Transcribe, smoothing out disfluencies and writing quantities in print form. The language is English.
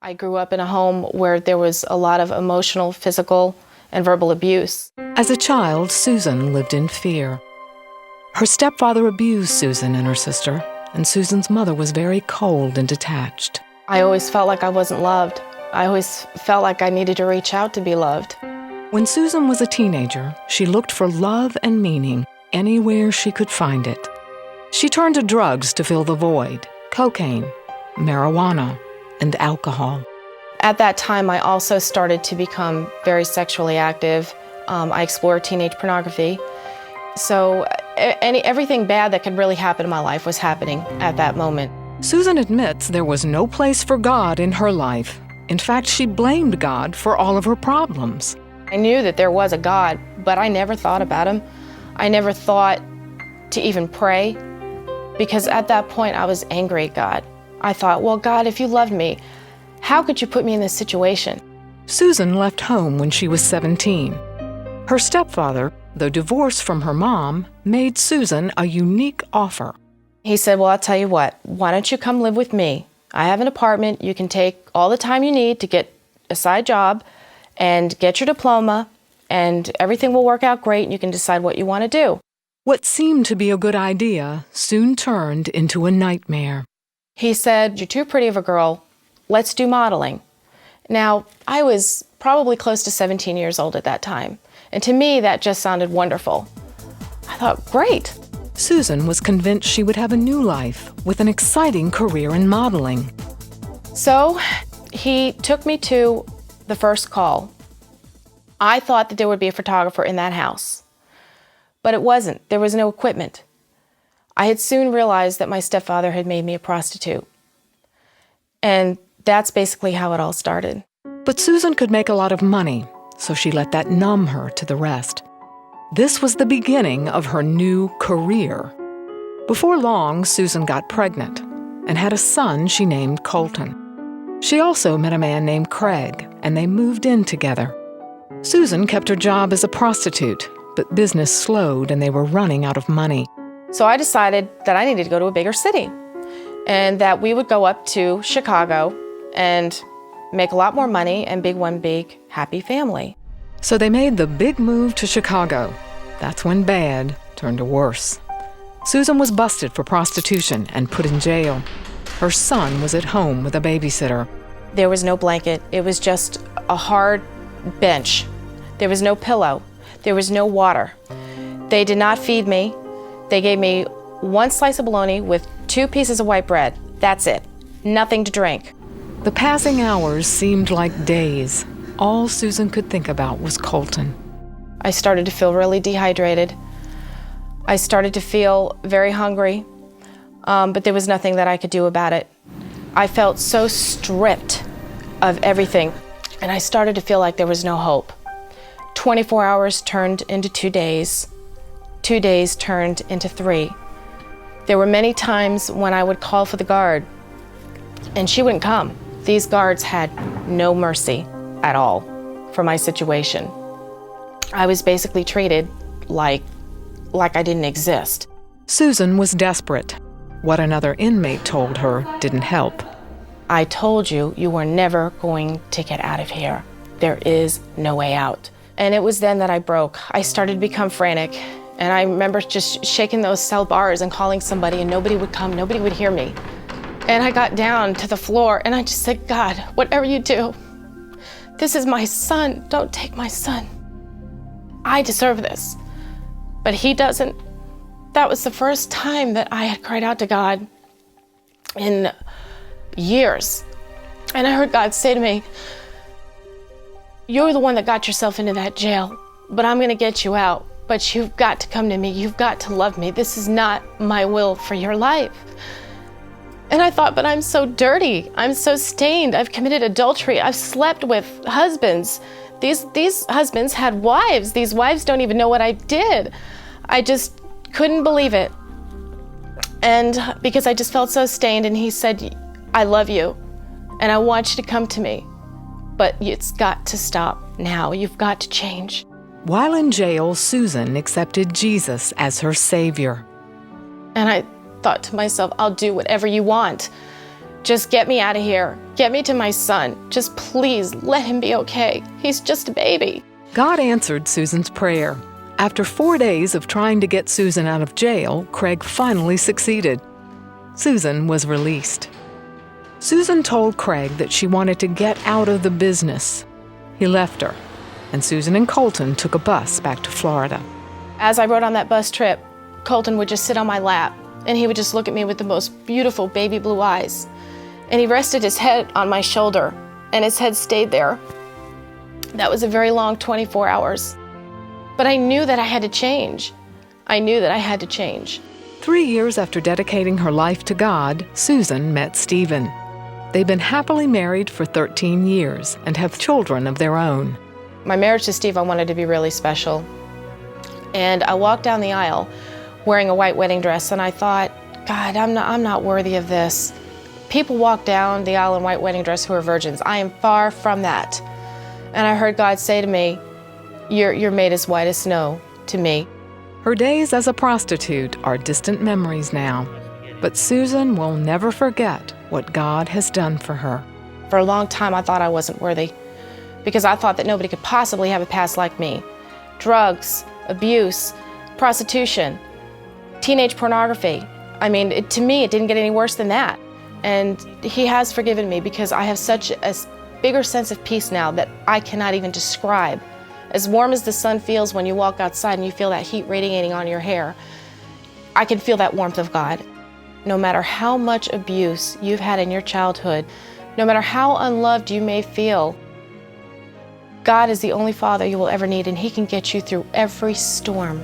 I grew up in a home where there was a lot of emotional, physical, and verbal abuse. As a child, Susan lived in fear. Her stepfather abused Susan and her sister, and Susan's mother was very cold and detached. I always felt like I wasn't loved. I always felt like I needed to reach out to be loved. When Susan was a teenager, she looked for love and meaning anywhere she could find it. She turned to drugs to fill the void: cocaine, marijuana, and alcohol. At that time, I also started to become very sexually active. I explored teenage pornography. So everything bad that could really happen in my life was happening at that moment. Susan admits there was no place for God in her life. In fact, she blamed God for all of her problems. I knew that there was a God, but I never thought about him. I never thought to even pray, because at that point I was angry at God. I thought, well, God, if you loved me, how could you put me in this situation? Susan left home when she was 17. Her stepfather, though divorced from her mom, made Susan a unique offer. He said, well, I'll tell you what, why don't you come live with me? I have an apartment. You can take all the time you need to get a side job and get your diploma, and everything will work out great, and you can decide what you want to do. What seemed to be a good idea soon turned into a nightmare. He said, you're too pretty of a girl. Let's do modeling. Now, I was probably close to 17 years old at that time, and to me, that just sounded wonderful. I thought, great. Susan was convinced she would have a new life with an exciting career in modeling. So he took me to the first call. I thought that there would be a photographer in that house, but it wasn't. There was no equipment. I had soon realized that my stepfather had made me a prostitute. And that's basically how it all started. But Susan could make a lot of money, so she let that numb her to the rest. This was the beginning of her new career. Before long, Susan got pregnant and had a son she named Colton. She also met a man named Craig, and they moved in together. Susan kept her job as a prostitute, but business slowed and they were running out of money. So I decided that I needed to go to a bigger city and that we would go up to Chicago and make a lot more money and be one big happy family. So they made the big move to Chicago. That's when bad turned to worse. Susan was busted for prostitution and put in jail. Her son was at home with a babysitter. There was no blanket. It was just a hard bench. There was no pillow. There was no water. They did not feed me. They gave me one slice of bologna with 2 pieces of white bread. That's it. Nothing to drink. The passing hours seemed like days. All Susan could think about was Colton. I started to feel really dehydrated. I started to feel very hungry, but there was nothing that I could do about it. I felt so stripped of everything, and I started to feel like there was no hope. 24 hours turned into 2 days. 2 days turned into 3. There were many times when I would call for the guard, and she wouldn't come. These guards had no mercy at all for my situation. I was basically treated like I didn't exist. Susan was desperate. What another inmate told her didn't help. I told you, you were never going to get out of here. There is no way out. And it was then that I broke. I started to become frantic. And I remember just shaking those cell bars and calling somebody, and nobody would come, nobody would hear me. And I got down to the floor and I just said, God, whatever you do, this is my son. Don't take my son. I deserve this, but he doesn't. That was the first time that I had cried out to God in years. And I heard God say to me, you're the one that got yourself into that jail, but I'm gonna get you out. But you've got to come to me. You've got to love me. This is not my will for your life. And I thought, but I'm so dirty. I'm so stained. I've committed adultery. I've slept with husbands. These husbands had wives. These wives don't even know what I did. I just couldn't believe it. And because I just felt so stained, and he said, I love you, and I want you to come to me. But it's got to stop now. You've got to change. While in jail, Susan accepted Jesus as her Savior. And I thought to myself, I'll do whatever you want. Just get me out of here. Get me to my son. Just please let him be okay. He's just a baby. God answered Susan's prayer. After 4 days of trying to get Susan out of jail, Craig finally succeeded. Susan was released. Susan told Craig that she wanted to get out of the business. He left her, and Susan and Colton took a bus back to Florida. As I rode on that bus trip, Colton would just sit on my lap, and he would just look at me with the most beautiful baby blue eyes. And he rested his head on my shoulder, and his head stayed there. That was a very long 24 hours. But I knew that I had to change. I knew that I had to change. 3 years after dedicating her life to God, Susan met Stephen. They've been happily married for 13 years and have children of their own. My marriage to Steve, I wanted to be really special. And I walked down the aisle wearing a white wedding dress, and I thought, God, I'm not worthy of this. People walk down the aisle in white wedding dress who are virgins. I am far from that. And I heard God say to me, you're made as white as snow to me. Her days as a prostitute are distant memories now, but Susan will never forget what God has done for her. For a long time, I thought I wasn't worthy because I thought that nobody could possibly have a past like me. Drugs, abuse, prostitution, teenage pornography. I mean, to me, it didn't get any worse than that. And He has forgiven me because I have such a bigger sense of peace now that I cannot even describe. As warm as the sun feels when you walk outside and you feel that heat radiating on your hair, I can feel that warmth of God. No matter how much abuse you've had in your childhood, no matter how unloved you may feel, God is the only Father you will ever need, and He can get you through every storm.